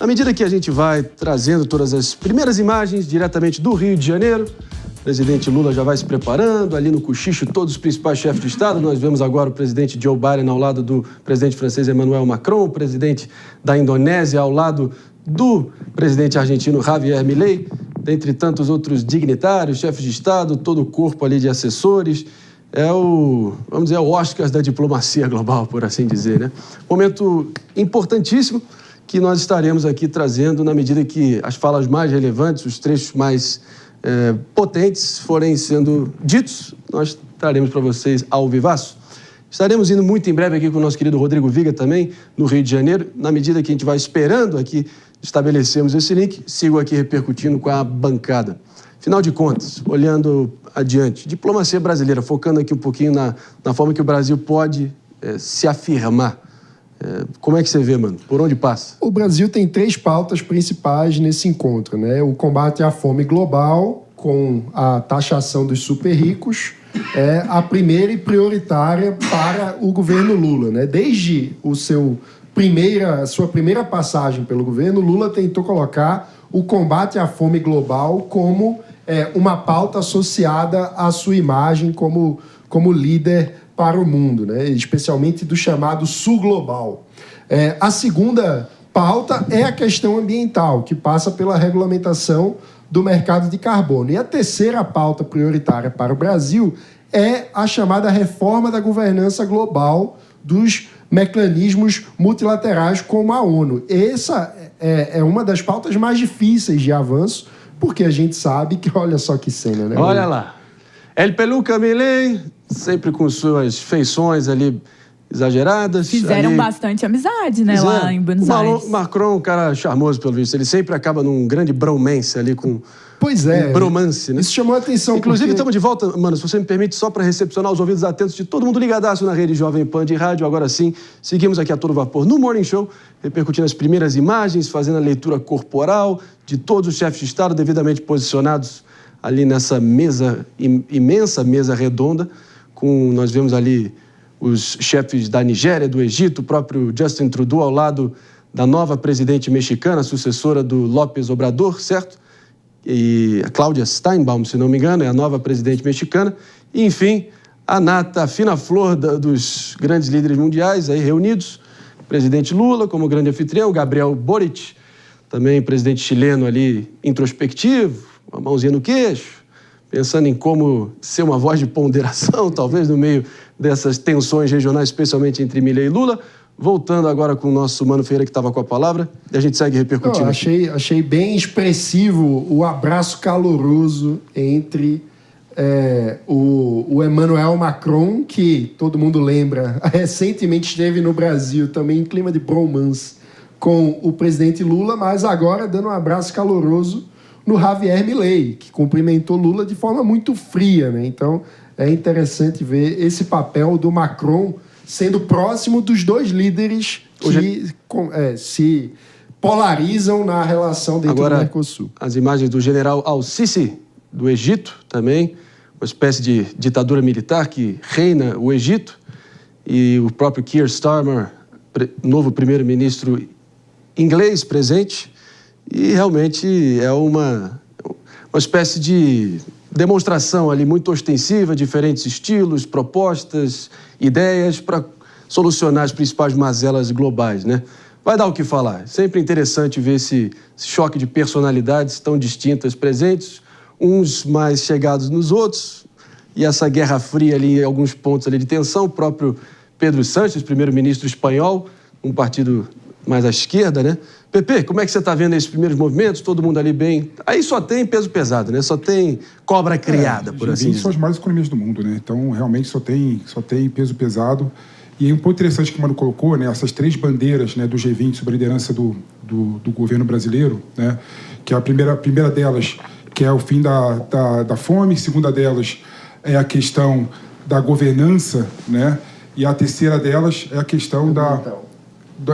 medida que a gente vai trazendo todas as primeiras imagens diretamente do Rio de Janeiro, o presidente Lula já vai se preparando, ali no cochicho todos os principais chefes de Estado. Nós vemos agora o presidente Joe Biden ao lado do presidente francês Emmanuel Macron, o presidente da Indonésia ao lado do presidente argentino Javier Milei, dentre tantos outros dignitários, chefes de Estado, todo o corpo ali de assessores. Vamos dizer, o Oscar da diplomacia global, por assim dizer, né? Momento importantíssimo que nós estaremos aqui trazendo na medida que as falas mais relevantes, os trechos mais potentes forem sendo ditos, nós traremos para vocês ao vivaço. Estaremos indo muito em breve aqui com o nosso querido Rodrigo Viga também, no Rio de Janeiro. Na medida que a gente vai esperando aqui, estabelecemos esse link, sigo aqui repercutindo com a bancada. Afinal de contas, olhando adiante, diplomacia brasileira, focando aqui um pouquinho na forma que o Brasil pode se afirmar. Como é que você vê, mano? Por onde passa? O Brasil tem 3 pautas principais nesse encontro, né? O combate à fome global, com a taxação dos super ricos, é a primeira e prioritária para o governo Lula, né? Desde a sua primeira passagem pelo governo, Lula tentou colocar o combate à fome global como uma pauta associada à sua imagem como líder para o mundo, né? Especialmente do chamado Sul Global. A segunda pauta é a questão ambiental, que passa pela regulamentação do mercado de carbono. E a terceira pauta prioritária para o Brasil é a chamada reforma da governança global dos mecanismos multilaterais como a ONU. Essa é uma das pautas mais difíceis de avanço, porque a gente sabe que, olha só que cena, né? Olha lá. El Peluca Milei, sempre com suas feições ali exageradas. Fizeram bastante amizade, né, lá em Buenos Aires. O Macron, um cara charmoso, pelo visto. Ele sempre acaba num grande bromance ali com... Pois é. Bromance, né? Isso chamou a atenção. Inclusive, estamos de volta, mano, se você me permite, só para recepcionar os ouvidos atentos de todo mundo ligadaço na rede Jovem Pan de rádio. Agora sim, seguimos aqui a todo vapor no Morning Show, repercutindo as primeiras imagens, fazendo a leitura corporal de todos os chefes de Estado devidamente posicionados ali nessa mesa, imensa mesa redonda, nós vemos ali os chefes da Nigéria, do Egito, o próprio Justin Trudeau ao lado da nova presidente mexicana, sucessora do López Obrador, certo? E a Cláudia Steinbaum, se não me engano, é a nova presidente mexicana. E, enfim, a nata, a fina flor dos grandes líderes mundiais aí reunidos. O presidente Lula como grande anfitrião, Gabriel Boric, também presidente chileno ali introspectivo, uma mãozinha no queixo, pensando em como ser uma voz de ponderação, talvez, no meio dessas tensões regionais, especialmente entre Milei e Lula. Voltando agora com o nosso Mano Ferreira, que estava com a palavra, e a gente segue repercutindo. Achei bem expressivo o abraço caloroso entre o Emmanuel Macron, que todo mundo lembra, recentemente esteve no Brasil também em clima de bromance com o presidente Lula, mas agora dando um abraço caloroso no Javier Milei, que cumprimentou Lula de forma muito fria, né? Então, é interessante ver esse papel do Macron sendo próximo dos 2 líderes que se polarizam na relação dentro do Mercosul. As imagens do general Al-Sisi, do Egito, também, uma espécie de ditadura militar que reina o Egito, e o próprio Keir Starmer, novo primeiro-ministro inglês presente, e realmente é uma espécie de demonstração ali muito ostensiva, diferentes estilos, propostas, ideias para solucionar as principais mazelas globais, né? Vai dar o que falar. Sempre interessante ver esse choque de personalidades tão distintas presentes, uns mais chegados nos outros, e essa guerra fria ali em alguns pontos ali de tensão. O próprio Pedro Sánchez, primeiro-ministro espanhol, um partido mais à esquerda, né? Pepe, como é que você está vendo esses primeiros movimentos? Todo mundo ali bem... Aí só tem peso pesado, né? Só tem cobra criada, por assim dizer. São as maiores economias do mundo, né? Então, realmente, só tem peso pesado. E aí, um ponto interessante que o Mano colocou, né? Essas 3 bandeiras, né, do G20 sob a liderança do governo brasileiro, né? Que a primeira delas, que é o fim da fome. A segunda delas é a questão da governança, né? E a terceira delas é a questão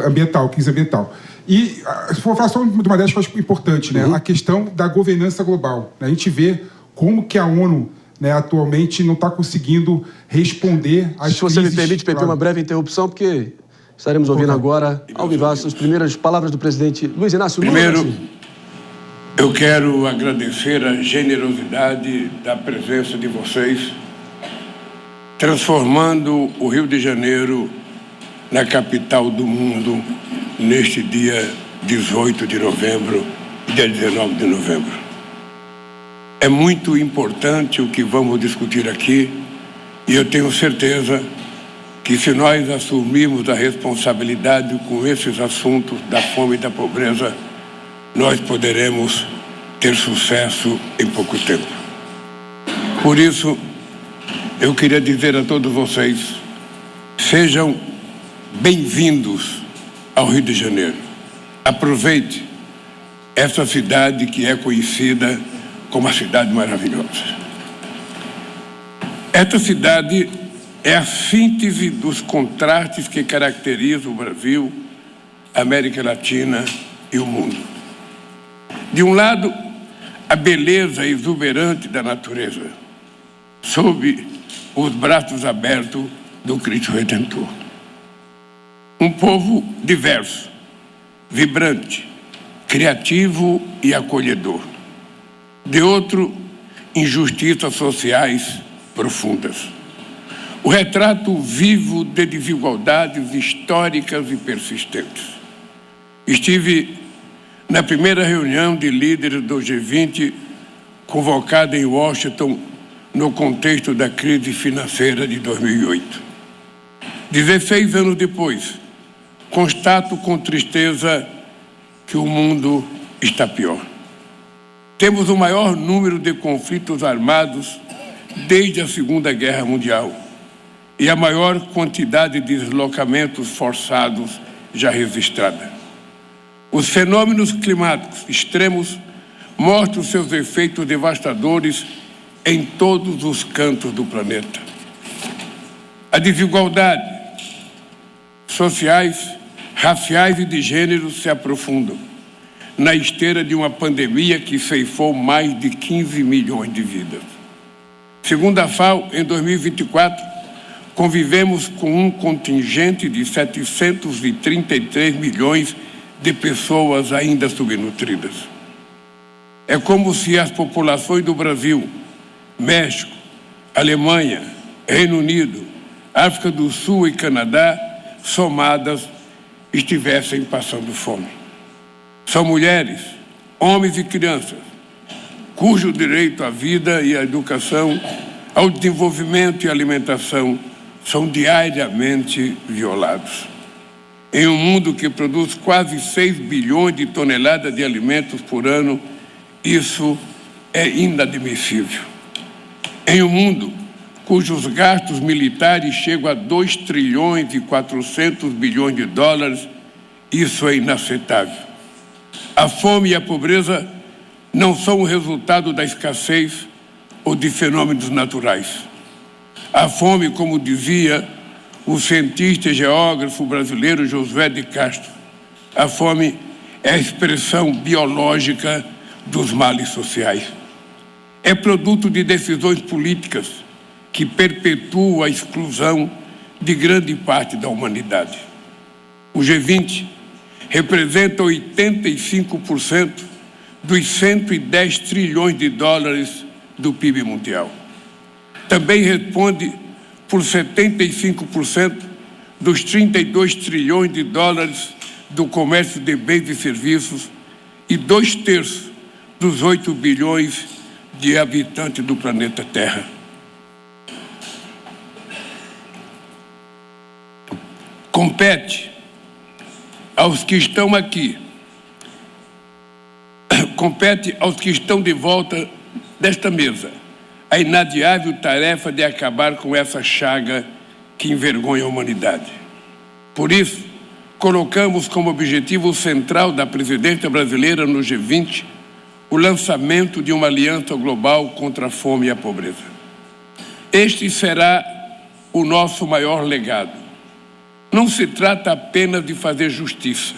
ambiental, crise ambiental. E, se for falar só de uma delas que eu acho importante, né? A questão da governança global. A gente vê como que a ONU, né, atualmente não está conseguindo responder às crises... Se você me permite, Pepe, uma breve interrupção, porque Estaremos ouvindo agora, ao vivaço, as primeiras palavras do presidente Luiz Inácio Lula. Primeiro, eu quero agradecer a generosidade da presença de vocês, transformando o Rio de Janeiro na capital do mundo neste dia 18 de novembro e dia 19 de novembro. É muito importante o que vamos discutir aqui e eu tenho certeza que se nós assumirmos a responsabilidade com esses assuntos da fome e da pobreza, nós poderemos ter sucesso em pouco tempo. Por isso, eu queria dizer a todos vocês, sejam bem-vindos ao Rio de Janeiro. Aproveite essa cidade que é conhecida como a cidade maravilhosa. Esta cidade é a síntese dos contrastes que caracterizam o Brasil, a América Latina e o mundo. De um lado, a beleza exuberante da natureza, sob os braços abertos do Cristo Redentor. Um povo diverso, vibrante, criativo e acolhedor. De outro, injustiças sociais profundas. O retrato vivo de desigualdades históricas e persistentes. Estive na primeira reunião de líderes do G20, convocada em Washington no contexto da crise financeira de 2008. 16 anos depois, constato com tristeza que o mundo está pior. Temos o maior número de conflitos armados desde a Segunda Guerra Mundial e a maior quantidade de deslocamentos forçados já registrada. Os fenômenos climáticos extremos mostram seus efeitos devastadores em todos os cantos do planeta. A desigualdade sociais, raciais e de gênero se aprofundam na esteira de uma pandemia que ceifou mais de 15 milhões de vidas. Segundo a FAO, em 2024, convivemos com um contingente de 733 milhões de pessoas ainda subnutridas. É como se as populações do Brasil, México, Alemanha, Reino Unido, África do Sul e Canadá, somadas, estivessem passando fome. São mulheres, homens e crianças, cujo direito à vida e à educação, ao desenvolvimento e alimentação são diariamente violados. Em um mundo que produz quase 6 bilhões de toneladas de alimentos por ano, isso é inadmissível. Em um mundo cujos gastos militares chegam a 2 trilhões e 400 bilhões de dólares, isso é inaceitável. A fome e a pobreza não são o resultado da escassez ou de fenômenos naturais. A fome, como dizia o cientista e geógrafo brasileiro Josué de Castro, a fome é a expressão biológica dos males sociais. É produto de decisões políticas que perpetuam a exclusão de grande parte da humanidade. O G20 representa 85% dos 110 trilhões de dólares do PIB mundial. Também responde por 75% dos 32 trilhões de dólares do comércio de bens e serviços e 2/3 dos 8 bilhões de habitantes do planeta Terra. Compete aos que estão aqui, compete aos que estão de volta desta mesa, a inadiável tarefa de acabar com essa chaga que envergonha a humanidade. Por isso, colocamos como objetivo central da presidência brasileira no G20 o lançamento de uma aliança global contra a fome e a pobreza. Este será o nosso maior legado. Não se trata apenas de fazer justiça.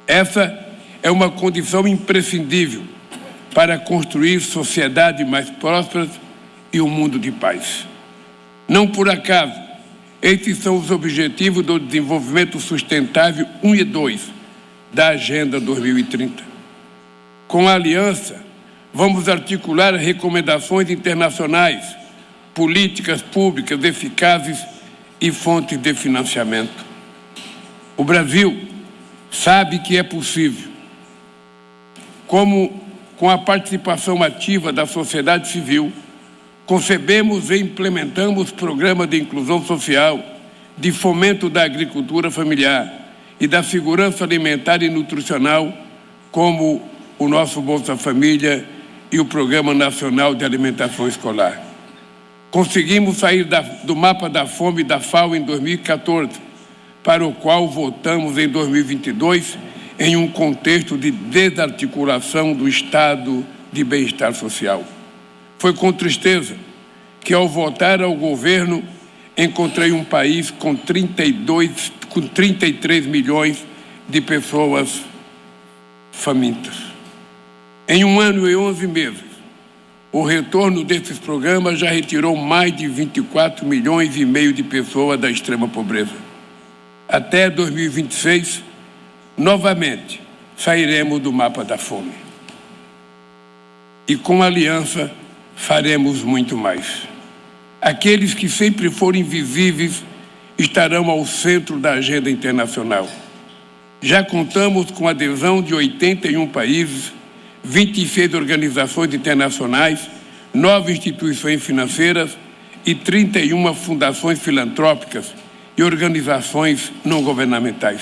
Essa é uma condição imprescindível para construir sociedades mais prósperas e um mundo de paz. Não por acaso, Esses são os objetivos do desenvolvimento sustentável 1 e 2 da Agenda 2030. Com a aliança, vamos articular recomendações internacionais, políticas públicas eficazes e fontes de financiamento. O Brasil sabe que é possível. Como com a participação ativa da sociedade civil, concebemos e implementamos programas de inclusão social, de fomento da agricultura familiar e da segurança alimentar e nutricional, como o nosso Bolsa Família e o Programa Nacional de Alimentação Escolar. Conseguimos sair do mapa da fome da FAO em 2014, para o qual votamos em 2022, em um contexto de desarticulação do Estado de bem-estar social. Foi com tristeza que, ao voltar ao governo, encontrei um país com 33 milhões de pessoas famintas. Em 1 ano e 11 meses, o retorno desses programas já retirou mais de 24 milhões e meio de pessoas da extrema pobreza. Até 2026, novamente, sairemos do mapa da fome. E com a aliança, faremos muito mais. Aqueles que sempre foram invisíveis estarão ao centro da agenda internacional. Já contamos com a adesão de 81 países, 26 organizações internacionais, 9 instituições financeiras e 31 fundações filantrópicas e organizações não governamentais.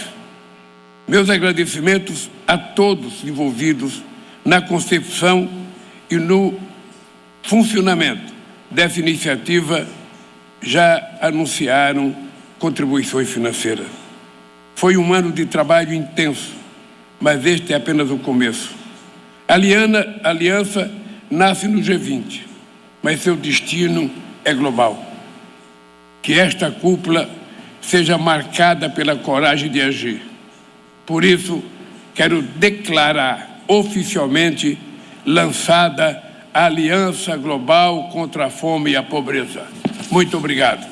Meus agradecimentos a todos envolvidos na concepção e no funcionamento dessa iniciativa já anunciaram contribuições financeiras. Foi um ano de trabalho intenso, mas este é apenas o começo. A aliança nasce no G20, mas seu destino é global. Que esta cúpula seja marcada pela coragem de agir. Por isso, quero declarar oficialmente lançada a Aliança Global contra a Fome e a Pobreza. Muito obrigado.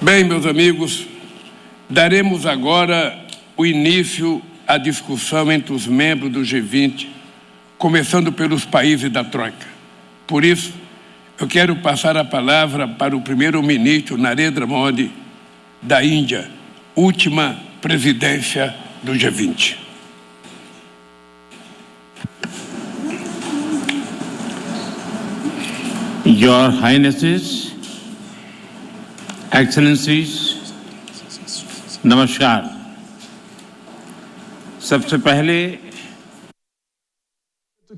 Bem, meus amigos, daremos agora o início à discussão entre os membros do G20, começando pelos países da Troika. Por isso, eu quero passar a palavra para o primeiro-ministro Narendra Modi, da Índia, última presidência do G20. Your Highnesses, Excellencies, नमस्कार। सबसे पहले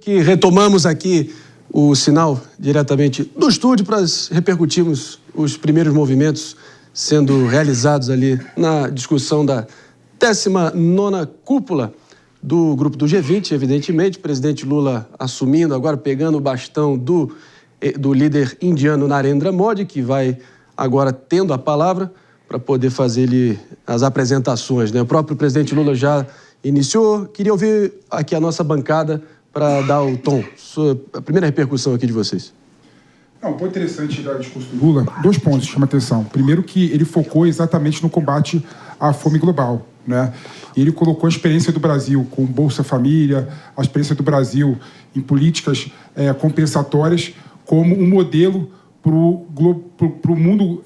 que retomamos aqui o sinal diretamente do estúdio para repercutirmos os primeiros movimentos sendo realizados ali na discussão da 19ª cúpula do grupo do G20, evidentemente, o presidente Lula assumindo, agora pegando o bastão do líder indiano Narendra Modi, que vai agora tendo a palavra para poder fazer as apresentações, né? O próprio presidente Lula já iniciou. Queria ouvir aqui a nossa bancada para dar o tom. A primeira repercussão aqui de vocês. Um ponto interessante do discurso do Lula, 2 pontos chamam a atenção. Primeiro, que ele focou exatamente no combate à fome global, né? Ele colocou a experiência do Brasil com Bolsa Família, a experiência do Brasil em políticas compensatórias como um modelo para o mundo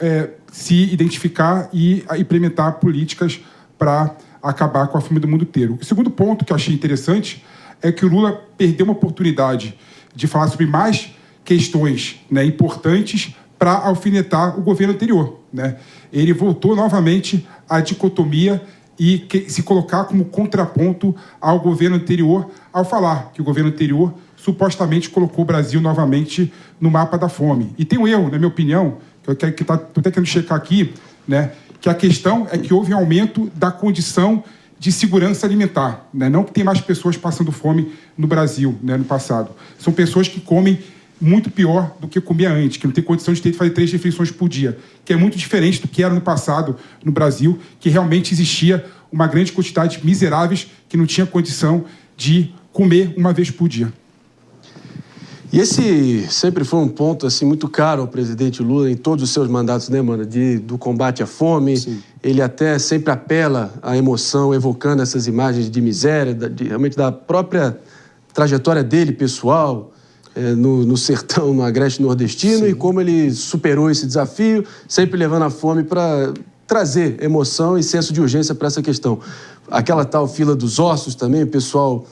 se identificar e implementar políticas para acabar com a fome do mundo inteiro. O segundo ponto que eu achei interessante é que o Lula perdeu uma oportunidade de falar sobre mais questões, né, importantes para alfinetar o governo anterior, né? Ele voltou novamente à dicotomia e se colocar como contraponto ao governo anterior, ao falar que o governo anterior supostamente colocou o Brasil novamente no mapa da fome. E tem um erro, na minha opinião, que estou até querendo checar aqui, né, que a questão é que houve um aumento da condição de segurança alimentar, né? Não que tem mais pessoas passando fome no Brasil, né, no passado. São pessoas que comem muito pior do que comia antes, que não tem condição de fazer 3 refeições por dia, que é muito diferente do que era no passado no Brasil, que realmente existia uma grande quantidade de miseráveis que não tinha condição de comer uma vez por dia. E esse sempre foi um ponto assim, muito caro ao presidente Lula em todos os seus mandatos, né, mano? Do combate à fome. Sim. Ele até sempre apela à emoção, evocando essas imagens de miséria, realmente da própria trajetória dele, pessoal, no sertão, no agreste nordestino. Sim. E como ele superou esse desafio, sempre levando a fome para trazer emoção e senso de urgência para essa questão. Aquela tal fila dos ossos também, o pessoal...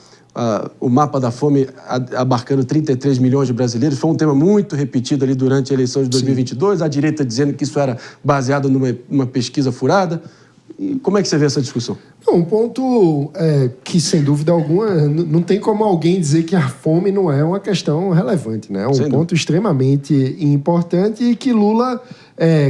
o mapa da fome abarcando 33 milhões de brasileiros. Foi um tema muito repetido ali durante a eleição de 2022. Sim. A direita dizendo que isso era baseado numa pesquisa furada. E como é que você vê essa discussão? Um ponto que, sem dúvida alguma, não tem como alguém dizer que a fome não é uma questão relevante, né? É um ponto extremamente importante e que Lula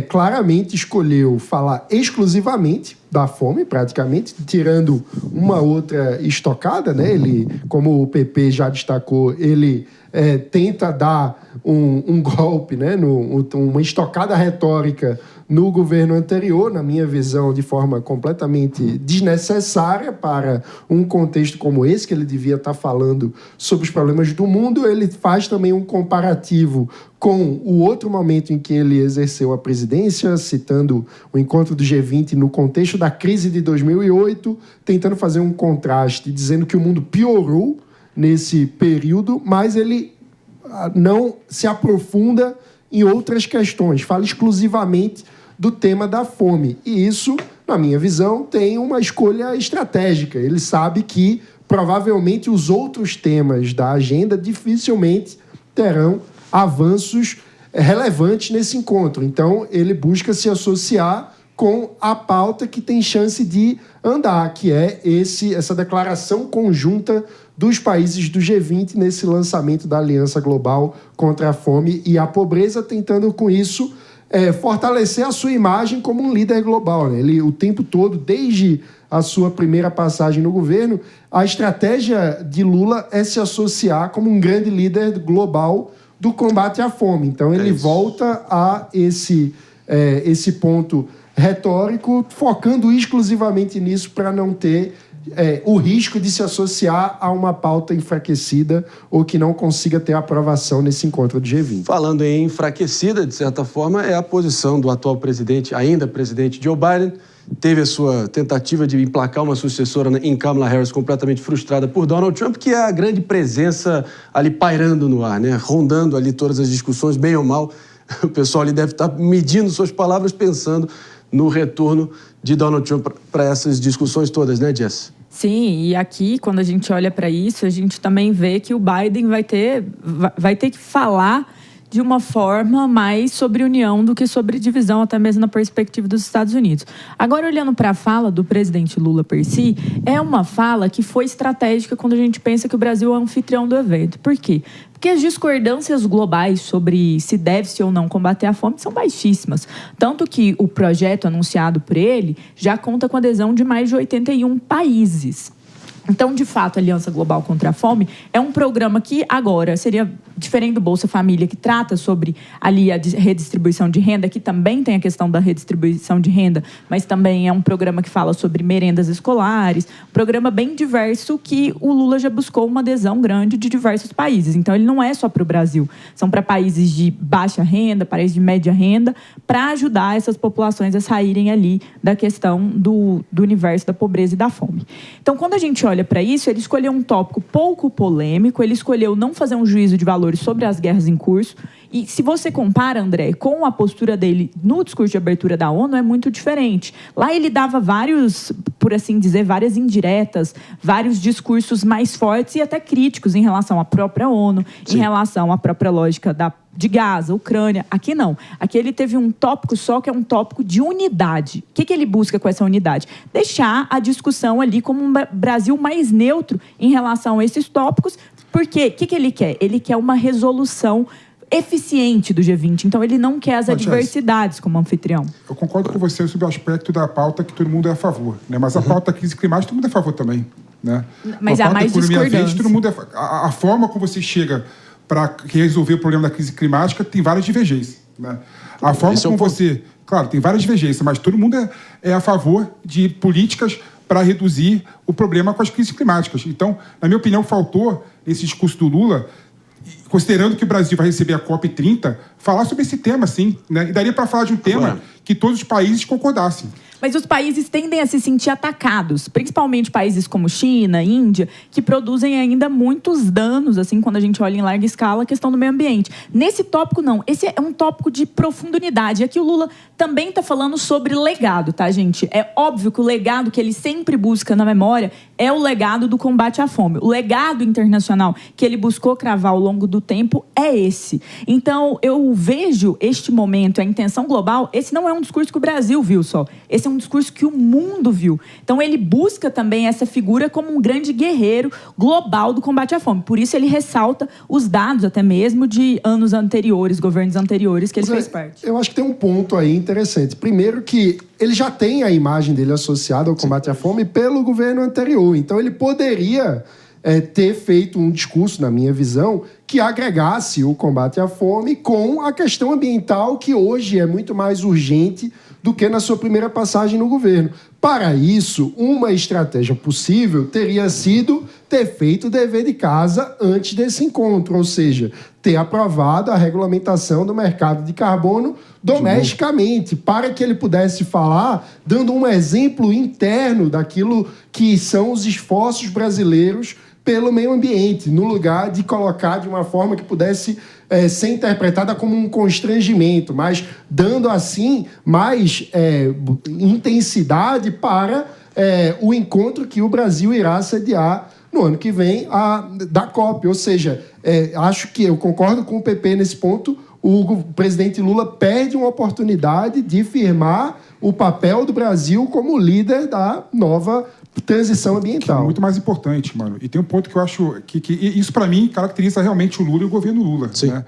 claramente escolheu falar exclusivamente da fome, praticamente, tirando uma outra estocada, né? Ele, como o PP já destacou, ele tenta dar um golpe, né? Uma estocada retórica no governo anterior, na minha visão, de forma completamente desnecessária para um contexto como esse, que ele devia estar falando sobre os problemas do mundo. Ele faz também um comparativo com o outro momento em que ele exerceu a presidência, citando o encontro do G20 no contexto da crise de 2008, tentando fazer um contraste, dizendo que o mundo piorou nesse período, mas ele não se aprofunda em outras questões, fala exclusivamente do tema da fome. E isso, na minha visão, tem uma escolha estratégica. Ele sabe que, provavelmente, os outros temas da agenda dificilmente terão avanços relevantes nesse encontro. Então, ele busca se associar com a pauta que tem chance de andar, que é essa declaração conjunta dos países do G20 nesse lançamento da Aliança Global contra a Fome e a Pobreza, tentando com isso fortalecer a sua imagem como um líder global, né? Ele, o tempo todo, desde a sua primeira passagem no governo, a estratégia de Lula é se associar como um grande líder global do combate à fome. Então, ele volta a esse ponto retórico, focando exclusivamente nisso para não ter o risco de se associar a uma pauta enfraquecida ou que não consiga ter aprovação nesse encontro do G20. Falando em enfraquecida, de certa forma, é a posição do atual presidente, ainda presidente Joe Biden. Teve a sua tentativa de emplacar uma sucessora em Kamala Harris completamente frustrada por Donald Trump, que é a grande presença ali pairando no ar, né? Rondando ali todas as discussões, bem ou mal. O pessoal ali deve estar medindo suas palavras, pensando no retorno de Donald Trump para essas discussões todas, né, Jess? Sim, e aqui, quando a gente olha para isso, a gente também vê que o Biden vai ter que falar de uma forma mais sobre união do que sobre divisão, até mesmo na perspectiva dos Estados Unidos. Agora, olhando para a fala do presidente Lula per si, é uma fala que foi estratégica quando a gente pensa que o Brasil é anfitrião do evento. Por quê? Porque as discordâncias globais sobre se deve-se ou não combater a fome são baixíssimas. Tanto que o projeto anunciado por ele já conta com adesão de mais de 81 países. Então, de fato, a Aliança Global contra a Fome é um programa que agora seria diferente do Bolsa Família, que trata sobre ali a redistribuição de renda, que também tem a questão da redistribuição de renda, mas também é um programa que fala sobre merendas escolares, um programa bem diverso que o Lula já buscou uma adesão grande de diversos países. Então, ele não é só para o Brasil, são para países de baixa renda, países de média renda, para ajudar essas populações a saírem ali da questão do universo da pobreza e da fome. Então, quando a gente olha para isso, ele escolheu um tópico pouco polêmico, ele escolheu não fazer um juízo de valores sobre as guerras em curso. E se você compara, André, com a postura dele no discurso de abertura da ONU, é muito diferente. Lá ele dava vários, por assim dizer, várias indiretas, vários discursos mais fortes e até críticos em relação à própria ONU, Sim. em relação à própria lógica de Gaza, Ucrânia. Aqui não. Aqui ele teve um tópico só, que é um tópico de unidade. O que ele busca com essa unidade? Deixar a discussão ali como um Brasil mais neutro em relação a esses tópicos. Porque o que ele quer? Ele quer uma resolução eficiente do G20. Então, ele não quer as adversidades como anfitrião. Eu concordo com você sobre o aspecto da pauta que todo mundo é a favor, né? Mas a pauta da crise climática todo mundo é a favor também, né? Mas há mais discordância. Todo mundo a forma como você chega para resolver o problema da crise climática tem várias divergências, né? A forma como você... Claro, tem várias divergências, mas todo mundo é a favor de políticas para reduzir o problema com as crises climáticas. Então, na minha opinião, faltou, nesse discurso do Lula, considerando que o Brasil vai receber a COP30, falar sobre esse tema, sim. Né? E daria para falar de um tema que todos os países concordassem. Mas os países tendem a se sentir atacados, principalmente países como China, Índia, que produzem ainda muitos danos, assim, quando a gente olha em larga escala a questão do meio ambiente. Nesse tópico, não. Esse é um tópico de profunda unidade. E aqui o Lula também está falando sobre legado, tá, gente? É óbvio que o legado que ele sempre busca na memória é o legado do combate à fome. O legado internacional que ele buscou cravar ao longo do tempo é esse. Então, eu vejo este momento, a intenção global, esse não é um discurso que o Brasil viu só. Esse é um discurso que o mundo viu. Então, ele busca também essa figura como um grande guerreiro global do combate à fome. Por isso, ele ressalta os dados, até mesmo, de anos anteriores, governos anteriores, que ele fez parte. Eu acho que tem um ponto aí interessante. Primeiro que ele já tem a imagem dele associada ao combate à fome pelo governo anterior. Então, ele poderia ter feito um discurso, na minha visão, que agregasse o combate à fome com a questão ambiental, que hoje é muito mais urgente do que na sua primeira passagem no governo. Para isso, uma estratégia possível teria sido ter feito o dever de casa antes desse encontro, ou seja, ter aprovado a regulamentação do mercado de carbono domesticamente, para que ele pudesse falar, dando um exemplo interno daquilo que são os esforços brasileiros pelo meio ambiente, no lugar de colocar de uma forma que pudesse ser interpretada como um constrangimento, mas dando, assim, mais intensidade para o encontro que o Brasil irá sediar no ano que vem da COP. Ou seja, acho que eu concordo com o PP nesse ponto, o presidente Lula perde uma oportunidade de firmar o papel do Brasil como líder da nova transição ambiental. Que é muito mais importante, mano. E tem um ponto que eu acho que isso, para mim, caracteriza realmente o Lula e o governo Lula. Sim. Né?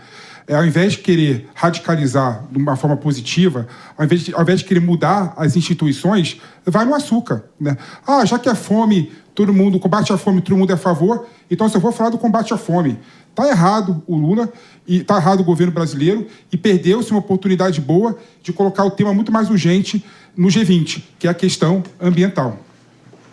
Ao invés de querer radicalizar de uma forma positiva, ao invés de querer mudar as instituições, vai no açúcar. Né? Já que a fome, o combate à fome, todo mundo é a favor, então eu só vou falar do combate à fome. Está errado o Lula, e está errado o governo brasileiro, e perdeu-se uma oportunidade boa de colocar o tema muito mais urgente no G20, que é a questão ambiental.